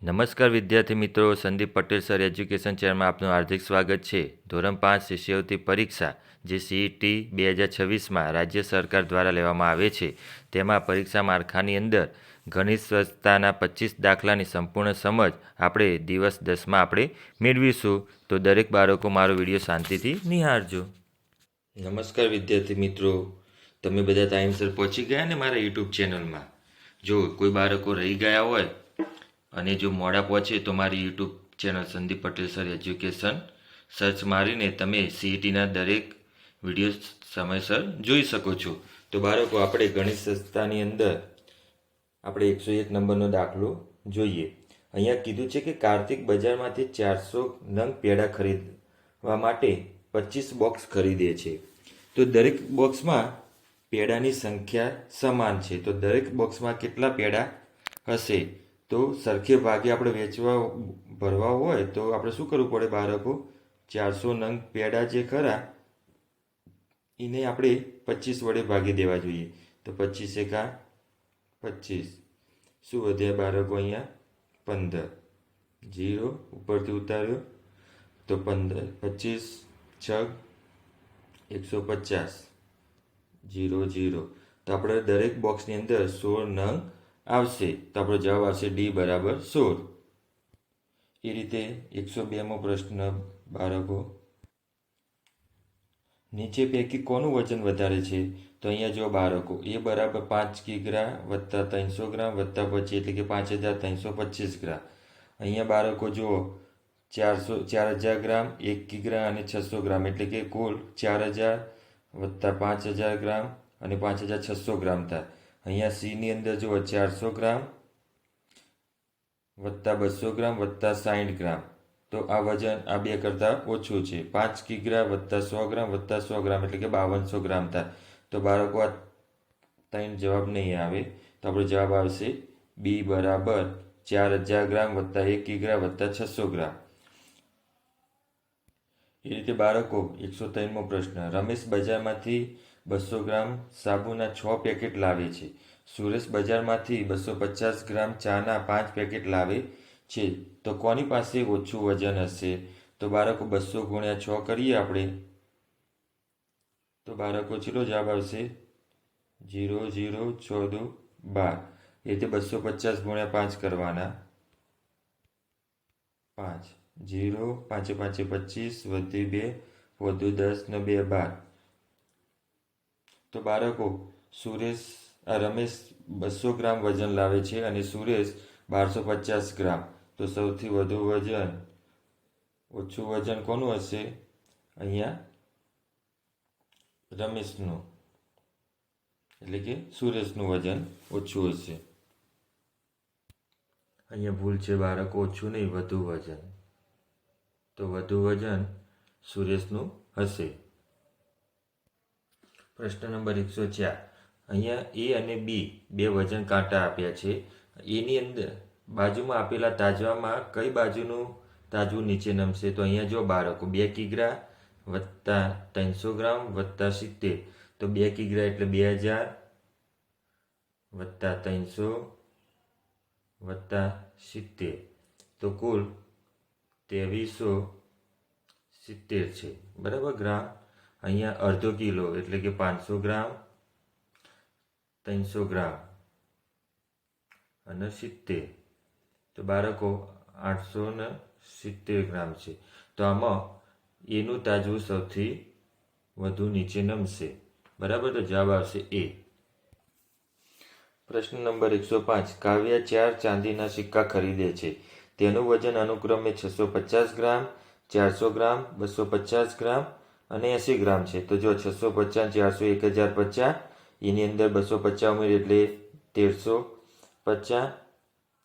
નમસ્કાર વિદ્યાર્થી મિત્રો, સંદીપ પટેલ સર એજ્યુકેશન ચેનલમાં આપનું હાર્દિક સ્વાગત છે. ધોરણ 5 શિષ્યવૃત્તિ પરીક્ષા જે CET 2026માં રાજ્ય સરકાર દ્વારા લેવામાં આવે છે, તેમાં પરીક્ષા માળખાની અંદર ગણિત સ્વચ્છતાના 25 દાખલાની સંપૂર્ણ સમજ આપણે દિવસ 10માં આપણે મેળવીશું. તો દરેક બાળકો મારો વિડીયો શાંતિથી નિહાળજો. નમસ્કાર વિદ્યાર્થી મિત્રો, તમે બધા ટાઈમસર પહોંચી ગયા ને મારા યુટ્યુબ ચેનલમાં. જો કોઈ બાળકો રહી ગયા હોય અને જો મોડા પહોંચે તો મારી YouTube channel Sandeep Patel sir education search મારીને તમે CETના દરેક વિડીયો સમયસર જોઈ શકો છો. તો બાળકો, આપણે ગણિત સંસ્થાની અંદર આપણે 101 નંબરનો દાખલો જોઈએ. અહીંયા કીધું છે કે કાર્તિક બજારમાંથી 400 નંગ પેડા ખરીદવા માટે 25 બોક્સ ખરીદે છે. તો દરેક બોક્સમાં પેડાની સંખ્યા સમાન છે. તો દરેક બોક્સમાં કેટલા પેડા હશે? તો સરખે ભાગે આપણે ભરવા હોય તો આપણે શું કરવું પડે બાળકો? 400 નંગ પેડા જે ખરા એને આપણે 25 વડે ભાગી દેવા જોઈએ. તો 25 એકા 25, શું વધ્યા બાળકો? અહીંયા 15. 0 ઉપરથી ઉતાર્યો તો 15, 25 6 150, 0 0. તો આપણે દરેક બોક્સની અંદર 16 નંગ આવશે. તો આપણો જવાબ આવશે D બરાબર 16. એ રીતે 102મો પ્રશ્ન બાળકો, નીચે પૈકી કોનું વજન વધારે છે? તો અહીંયા જો બાળકો, એ બરાબર 5 કિગ્રા વત્તા 300 ગ્રામ વત્તા 25 એટલે કે 5325 ગ્રામ. અહીંયા બાળકો જુઓ, 4000 ગ્રામ, 1 કિગ્રા અને 600 ગ્રામ એટલે કે કુલ 4000 વત્તા 5000 ગ્રામ અને 5600 ગ્રામ થાય. અહીંયા Cની અંદર જુઓ, 400 ગ્રામ વત્તા 200 ગ્રામ વત્તા 60 ગ્રામ. તો આ વજન આ બે કરતાં ઓછું છે. 5 કિગ્રા વત્તા 100 ગ્રામ વત્તા 100 ગ્રામ એટલે કે 5200 ગ્રામ થાય. તો બાળકો આ 3 જવાબ નહીં આવે. તો આપણો જવાબ આવશે B બરાબર 4000 ગ્રામ વત્તા 1 કિગ્રા વત્તા 600 ગ્રામ. એ રીતે બાળકો, 103મો પ્રશ્ન, રમેશ બજારમાંથી 200 ગ્રામ સાબુના 6 પેકેટ લાવે છે. સુરેશ બજારમાંથી 250 ગ્રામ ચાના 5 પેકેટ લાવે છે. તો કોની પાસે ઓછું વજન હશે? તો બાળકો 200 ગુણ્યા 6 કરીએ આપણે. તો બાળકો ચેટલો જવાબ આવશે? 0 0 14 12. એ રીતે 250 ગુણ્યા 5 કરવાના. 5 0 5 5 25 વધી 2 વધુ 10 ને 2 12. તો બાળકો, રમેશ 200 ગ્રામ વજન લાવે છે અને સુરેશ 1250 ગ્રામ. તો સૌથી વધુ વજન, ઓછું વજન કોનું હશે? અહીંયા રમેશનું એટલે કે સુરેશનું વજન ઓછું હશે. અહીંયા ભૂલ છે બાળકો, ઓછું નહીં, વધુ વજન. તો વધુ વજન સુરેશનું હશે. પ્રશ્ન નંબર 104. અહીંયા A અને B બે વજન કાંટા આપ્યા છે. એની અંદર બાજુમાં આપેલા તાજવામાં કઈ બાજુનું તાજવું નીચે નમશે? તો અહીંયા જો બાળકો, 2 કિગ્રા વત્તા 300 ગ્રામ વત્તા 70. તો 2 કિગ્રા એટલે 2000 વત્તા 300 વત્તા 70. તો કુલ 2370 છે, બરાબર ગ્રામ. અહીંયા અડધો કિલો એટલે કે 500 ગ્રામ, 300 ગ્રામ અને 70. તો બાળકો 870 ગ્રામ છે. તો આમાં એનું તાજવું સૌથી વધુ નીચે નમશે, બરાબર. તો જવાબ આવશે A. પ્રશ્ન નંબર 105. કાવ્યા 4 ચાંદીના સિક્કા ખરીદે છે. તેનું વજન અનુક્રમે 650 ગ્રામ, 400 ગ્રામ, 250 ગ્રામ અને 80 ગ્રામ છે. તો જો 650, 400, 1050, એની અંદર 250 ઉમેરી એટલે 1350,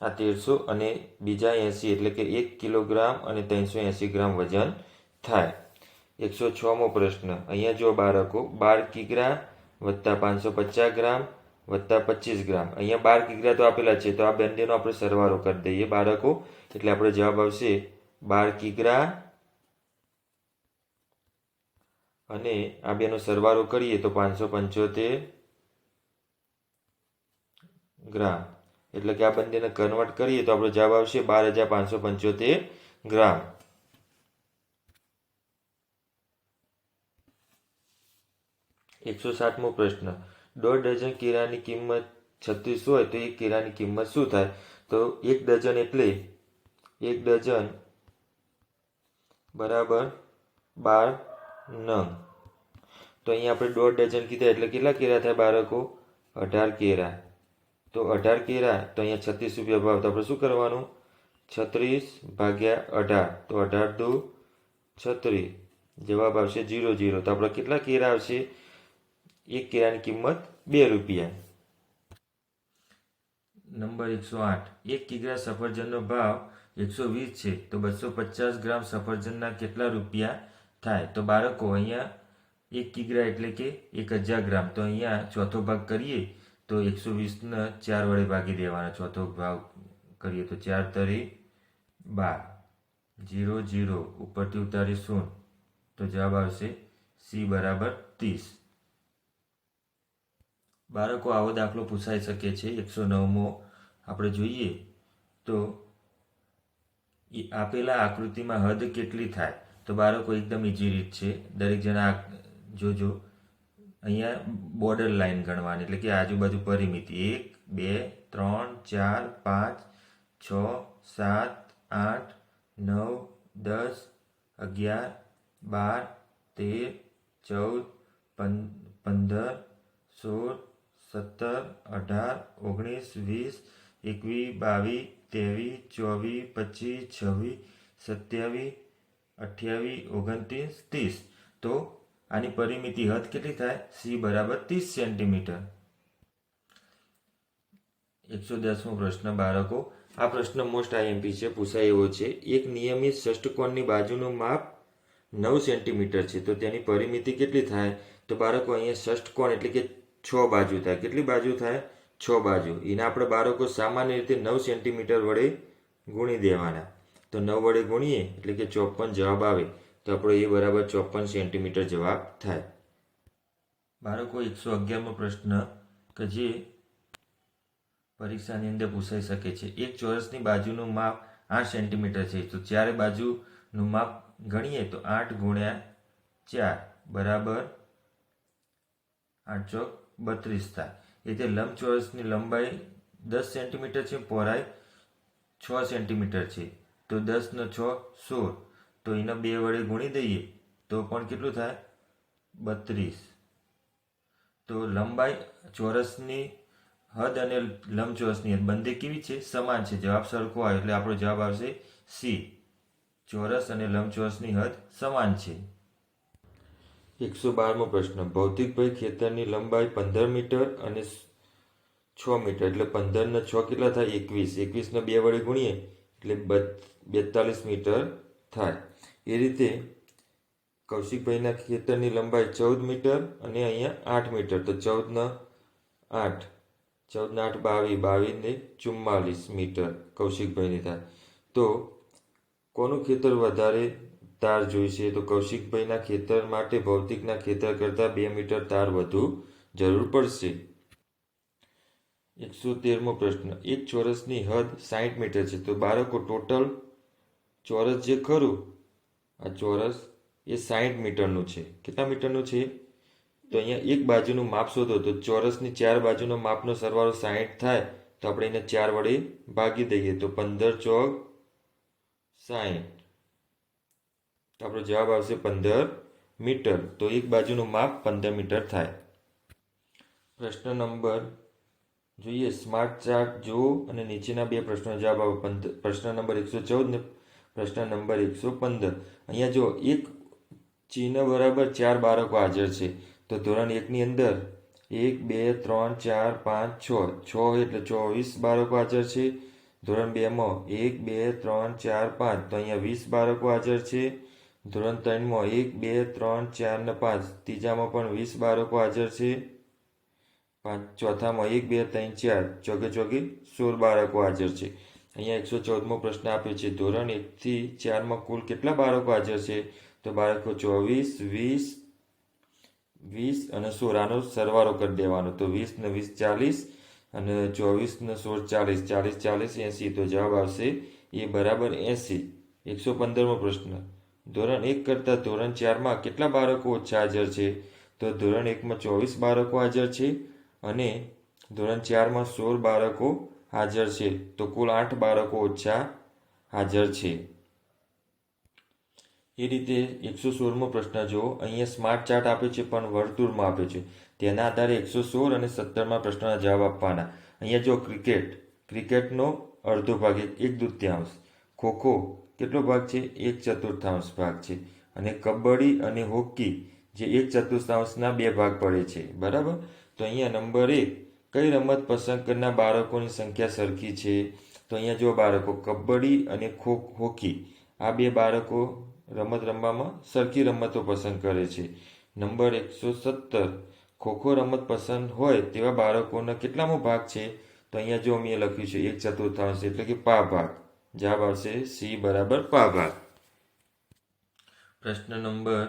આ 1300 અને બીજા 80 એટલે કે 1 કિલોગ્રામ અને 380 ગ્રામ વજન થાય. 106મો પ્રશ્ન. અહીંયા જો બાળકો, 12 કિગ્રા વત્તા 550 ગ્રામ વત્તા 25 ગ્રામ. અહીંયા 12 કિગ્રા તો આપેલા છે, તો આ બંનેનો આપણે સરવાળો કરી દઈએ બાળકો. એટલે આપણો જવાબ આવશે 12 કિગ્રા અને આ બેનો સરવાળો કરીએ તો 575 ગ્રામ. એટલે કે આ બંનેને કન્વર્ટ કરીએ તો આપણો જવાબ આવશે 12,575 ગ્રામ. 107મો પ્રશ્ન. 1.5 ડઝન કેળાની કિંમત 36 હોય તો એક કેળાની કિંમત શું થાય? તો 1 ડઝન એટલે 1 ડઝન બરાબર 12 નંગ. તો અહીંયા આપણે 1.5 ડઝન કીધા એટલે કેટલા કેળા થાય બાળકો? 18 કેળા. તો 18 કેળા તો અહીંયા 36 રૂપિયા ભાવ. તો આપણે શું કરવાનું? 36 ભાગ્યા 18. તો 18 દુ 36. જવાબ આવશે 0,0. તો આપણે કેટલા કેળા આવશે? એક કેળાની કિંમત 2 રૂપિયા. નંબર 108. 1 કિગ્રા સફરજનનો ભાવ 120 છે તો 250 ગ્રામ સફરજનના કેટલા રૂપિયા થાય? તો બાળકો અહીંયા 1 કિગ્રા એટલે કે 1000 ગ્રામ. તો અહીંયા ચોથો ભાગ કરીએ તો 120ને 4 વડે ભાગી દેવાના. ચોથો ભાગ કરીએ તો 4 તરી 12. 0 0 ઉપરથી ઉતારી 0. તો જવાબ આવશે સી બરાબર 30. બાળકો આવો દાખલો પૂછાઈ શકે છે. 109મો આપણે જોઈએ તો આપેલા આકૃતિમાં હદ કેટલી થાય? તો બાળકો એકદમ ઇઝી રીત છે. દરેક જણા જોજો. અહીંયા બોર્ડર લાઈન ગણવાની એટલે કે આજુબાજુ પરિમિતિ 1 2 3 4 5 6 7 8 9 10 11 12 13 14 15 16 17 18 19 20 21 22 23 24 25 26 27 28 29 30. તો આની પરિમિતિ હદ કેટલી થાય? સી બરાબર 30 સેન્ટીમીટર. 110મો પ્રશ્ન બાળકો. આ પ્રશ્ન મોસ્ટ આઈએમપી છે, પૂછાય એવો છે. એક નિયમિત ષષ્ટકોણની બાજુનું માપ 9 સેન્ટીમીટર છે તો તેની પરિમિતિ કેટલી થાય? તો બાળકો અહીંયા ષષ્ટકોણ એટલે કે 6 બાજુ થાય. કેટલી બાજુ થાય? 6 બાજુ. એને આપણે બાળકો સામાન્ય રીતે 9 સેન્ટીમીટર વડે ગુણી દેવાના. તો 9 વડે ગુણીએ એટલે કે 54 જવાબ આવે. તો આપણો એ બરાબર 54 સેન્ટીમીટર જવાબ થાય. બાળકો 111મો પ્રશ્ન કે જે પરીક્ષાની અંદર પૂછાઈ શકે છે. એક ચોરસની બાજુનું માપ 8 સેન્ટીમીટર છે તો ચારે બાજુનું માપ ગણીએ તો 8 ગુણ્યા 4 બરાબર 8 ચોક 32 થાય. એ રીતે લંબચોરસની લંબાઈ 10 સેન્ટીમીટર છે, પહોળાઈ 6 સેન્ટીમીટર છે તો 10 નો 6 16. તો એને 2 વડે ગુણી દઈએ તો પણ કેટલું થાય? 32. તો લંબાઈ ચોરસની હદ અને લંબચોરસની હદ બંને કેવી છે? સમાન છે. જવાબ સરખો આવે એટલે આપણો જવાબ આવશે સી. ચોરસ અને લંબચોરસની હદ સમાન છે. 112મો પ્રશ્ન. ભૌતિકભાઈ ખેતરની લંબાઈ 15 મીટર અને 6 મીટર એટલે 15 ને 6 કેટલા થાય? 21. 21 ને 2 વડે ગુણીએ એટલે 42 મીટર થાય. એ રીતે કૌશિકભાઈના ખેતરની લંબાઈ 14 મીટર અને અહીંયા 8 મીટર. તો 14 ને 8 14 ને 8 22 22 ને 44 મીટર કૌશિકભાઈની થાય. તો કોનું ખેતર વધારે તાર જોઈશે? તો કૌશિકભાઈના ખેતર માટે ભૌતિકના ખેતર કરતાં 2 મીટર તાર વધુ જરૂર પડશે. 113મો પ્રશ્ન. એક ચોરસની હદ 60 મીટર છે તો બાળકો ટોટલ ચોરસ જે ખરું આ ચોરસ એ 60 મીટરનું છે. કેટલા મીટરનું છે? તો અહીંયા એક બાજુનું માપ શોધો તો ચોરસની 4 બાજુનો માપનો સરવાળો 60 થાય તો આપણે એને 4 વડે ભાગી દઈએ તો 15 ચોક 60. તો આપણો જવાબ આવશે 15 મીટર. તો એક બાજુનું માપ 15 મીટર થાય. પ્રશ્ન નંબર જોઈએ. સ્માર્ટ ચાર્ટ જુઓ અને નીચેના 2 પ્રશ્નોના જવાબ આપો. પ્રશ્ન નંબર 114 ને પ્રશ્ન નંબર 115. અહીંયા જો એક ચિહ્ન બરાબર 4 બાળકો હાજર છે તો ધોરણ 1ની અંદર 1 2 3 4 5 6 6 એટલે 24 બાળકો હાજર છે. ધોરણ 2માં 1 2 3 4 5 તો અહીંયા 20 બાળકો હાજર છે. ધોરણ 3માં 1 2 3 4 ને 5 ત્રીજામાં પણ 20 બાળકો હાજર છે. ચોથામાં 1 2 3 4 ચોગે ચોગે 16 બાળકો હાજર છે. અહીંયા 114મો પ્રશ્ન આપ્યો છે. ધોરણ 1થી 4માં કુલ કેટલા બાળકો હાજર છે? તો બાળકો 24 20 20 અને 16 આનો સરવાળો કરી દેવાનો. તો 20 ને 20 40 અને 24 ને 16 40, 40 40 80, તો જવાબ આવશે એ બરાબર 80. 115મો પ્રશ્ન, ધોરણ 1 કરતાં ધોરણ 4માં કેટલા બાળકો ઓછા હાજર છે? તો ધોરણ 1માં 24 બાળકો હાજર છે અને ધોરણ 4માં 16 બાળકો હાજર છે, તો કુલ 8 બાળકો ઓછા હાજર છે. એ રીતે 116મો પ્રશ્ન જુઓ. અહીંયા સ્માર્ટ ચાર્ટ આપે છે પણ વર્તુળમાં આપે છે. તેના આધારે 116 અને 17મા પ્રશ્નના જવાબ આપવાના. અહીંયા જો ક્રિકેટનો અડધો ભાગ, 1/2, ખોખો કેટલો ભાગ છે? 1/4 ભાગ છે. અને કબડ્ડી અને હોકી જે 1/4ના 2 ભાગ પડે છે. બરાબર. તો અહીંયા નંબર 1, કઈ રમત પસંદ કરનાર બાળકોની સંખ્યા સરખી છે? તો અહીંયા જો બાળકો કબડ્ડી અને હોકી આ 2 બાળકો રમત રમવામાં સરખી રમતો પસંદ કરે છે. નંબર 117, ખોખો રમત પસંદ હોય તેવા બાળકોના કેટલામો ભાગ છે? તો અહીંયા જો મેં લખ્યું છે 1/4, એટલે કે પા ભાગ. જવાબ આવશે સી બરાબર પા ભાગ. પ્રશ્ન નંબર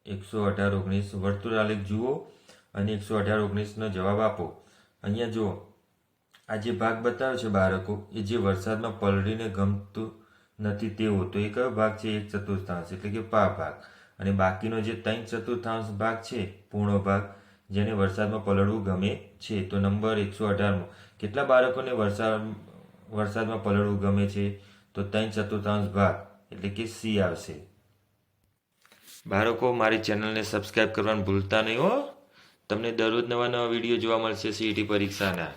118-19, વર્તુળાલેખ જુઓ અને 118-19નો જવાબ આપો. અહીંયા જુઓ, આ જે ભાગ બતાવ્યો છે બાળકો, એ જે વરસાદમાં પલળીને ગમતું નથી તેવો, તો એ કયો ભાગ છે? 1/4, એટલે કે પા ભાગ. અને બાકીનો જે 3/4 ભાગ છે, પૂર્ણ ભાગ, જેને વરસાદમાં પલળવું ગમે છે. તો નંબર 118, કેટલા બાળકોને વરસાદમાં પલળવું ગમે છે? તો 3/4 ભાગ, એટલે કે સી આવશે. બાળકો, મારી ચેનલને સબસ્ક્રાઈબ કરવાનું ભૂલતા નહીં હો. તમને દરરોજ નવા નવા વિડીયો જોવા મળશે સીઈટી પરીક્ષાના.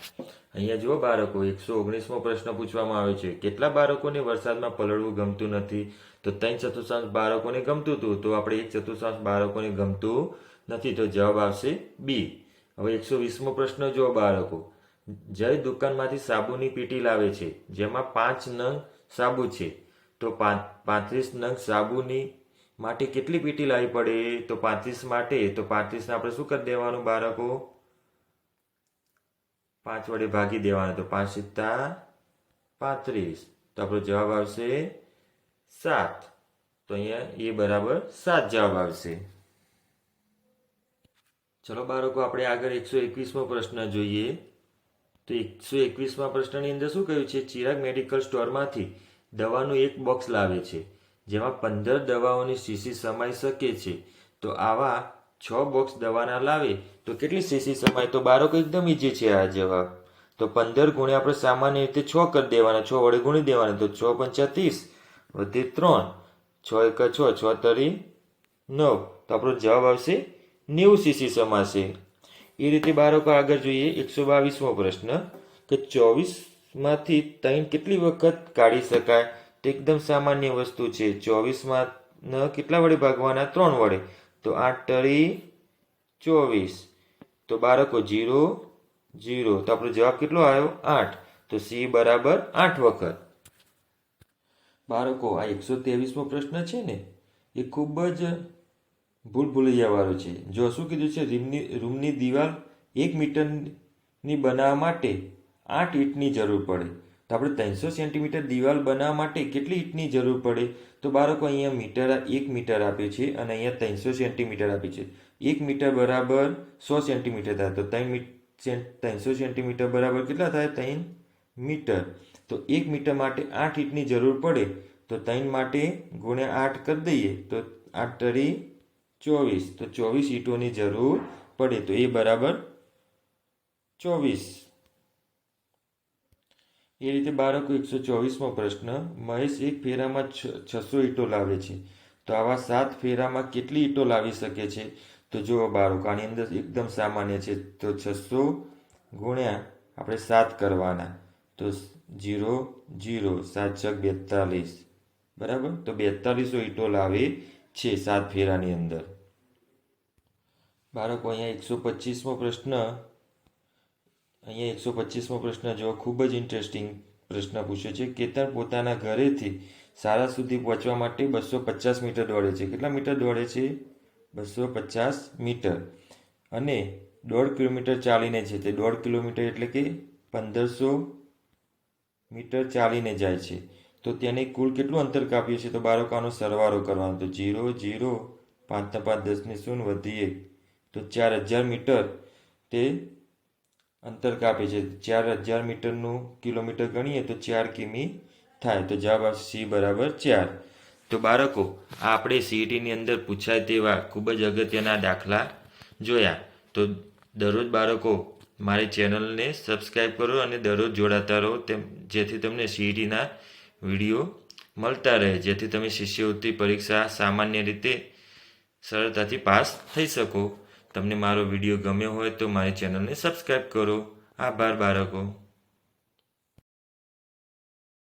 અહીંયા જુઓ બાળકો, 119મો પ્રશ્ન પૂછવામાં આવ્યો છે. કેટલા બાળકોને વરસાદમાં પલળવું ગમતું નથી? તો 3/4 બાળકોને ગમતું હતું, તો આપણે 1/4 બાળકોને ગમતું નથી, તો જવાબ આવશે બી. હવે 120મો પ્રશ્ન જુઓ બાળકો, જય દુકાનમાંથી સાબુની પેટી લાવે છે જેમાં 5 નંગ સાબુ છે, તો 35 નંગ સાબુની માટે કેટલી પેટી લાવવી પડે? તો 35 માટે, તો 35ને આપણે શું કરી દેવાનું બાળકો? 5 વડે ભાગી દેવાનું, તો 5 × 35, તો આપણો જવાબ આવશે 7. તો અહીંયા એ બરાબર 7 જવાબ આવશે. ચલો બાળકો, આપણે આગળ 121મો પ્રશ્ન જોઈએ. તો 121મા પ્રશ્નની અંદર શું કહ્યું છે? ચિરાગ મેડિકલ સ્ટોરમાંથી દવાનું એક બોક્સ લાવે છે જેમાં 15 દવાઓની શીશી સમાઈ શકે છે. તો આવા 6 બોક્સ દવાના લાવે તો કેટલી શીશી સમાય? તો બાળકો એકદમ ઈજી છે આ જવાબ. તો 15 ગુણ્યા આપણે સામાન્ય રીતે 6 કરી દેવાના, 6 વડે ગુણી દેવાના, તો 6 × 5 = 30, વધે 3, 6 × 1 = 6, 6 × 3 = 9, તો આપણો જવાબ આવશે 90 શીશી સમાશે. એ રીતે બાળકો આગળ જોઈએ 122મો પ્રશ્ન, કે 24માંથી 3 કેટલી વખત કાઢી શકાય? તો એકદમ સામાન્ય વસ્તુ છે. 24માં કેટલા વડે ભાગવાના? 3 વડે, તો 8 × 24, તો બાળકો 0 0, તો આપણો જવાબ કેટલો આવ્યો? 8, તો સી બરાબર 8 વખત. બાળકો, આ 123મો પ્રશ્ન છે ને, એ ખૂબ જ ભૂલભુલૈયાવાળો છે. જો શું કીધું છે? રૂમની દિવાલ 1 મીટરની બનાવવા માટે 8 ઈંટની જરૂર પડે. તો આપણે 300 સેન્ટીમીટર દિવાલ બનાવવા માટે કેટલી ઈંટની જરૂર પડે? તો બાળકો, અહીંયા 1 મીટર આપ્યું છે અને અહીંયા 300 સેન્ટીમીટર આપ્યું છે. 1 મીટર બરાબર 100 સેન્ટીમીટર થાય, તો 300 સેન્ટીમીટર બરાબર કેટલા થાય? 3 મીટર. તો 1 મીટર માટે 8 ઈંટની જરૂર પડે, તો 3 માટે ગુણ્યા 8 કરી દઈએ, તો 8 × 24, તો 24 ઈંટોની જરૂર પડે, તો એ બરાબર 24. એ રીતે બાળકો 124મો પ્રશ્ન, મહેશ એક ફેરામાં 600 ઈંટો લાવે છે, તો આવા 7 ફેરામાં કેટલી ઈંટો લાવી શકે છે? તો જુઓ બાળકો, આની અંદર એકદમ સામાન્ય છે. તો 600 ગુણ્યા આપણે 7 કરવાના, તો 0 0, 7 × 6 = 42, બરાબર. તો 4200 ઈંટો લાવે છે 7 ફેરાની અંદર. બાળકો, અહીંયા 125મો પ્રશ્ન, જો ખૂબ જ ઇન્ટરેસ્ટિંગ પ્રશ્ન પૂછ્યો છે. કેતન પોતાના ઘરેથી શાળા સુધી પહોંચવા માટે 250 મીટર દોડે છે. કેટલા મીટર દોડે છે? 250 મીટર. અને 1.5 કિલોમીટર ચાલીને છે. તે 1.5 કિલોમીટર એટલે કે 1500 મીટર ચાલીને જાય છે. તો તેને કુલ કેટલું અંતર કાપ્યું છે? તો બાળકો, આનો સરવાળો કરવાનો, તો 0 0, 5 × 5 = 10 ને 0, વધી 1, તો 4000 મીટર તે અંતર કાપે છે. 4000 મીટરનું કિલોમીટર ગણીએ તો 4 કિમી થાય. તો જવાબ આવશે સી બરાબર 4. તો બાળકો આપણે સીઈટીની અંદર પૂછાય તેવા ખૂબ જ અગત્યના દાખલા જોયા. તો દરરોજ બાળકો મારી ચેનલને સબસ્ક્રાઈબ કરો અને દરરોજ જોડાતા રહો, જેથી તમને સીઈટીના વિડીયો મળતા રહે, જેથી તમે શિષ્યવૃત્તિ પરીક્ષા સામાન્ય રીતે સરળતાથી પાસ થઈ શકો. તમને મારો વિડીયો ગમ્યો હોય તો મારી ચેનલને સબસ્ક્રાઈબ કરો. આભાર બાળકો.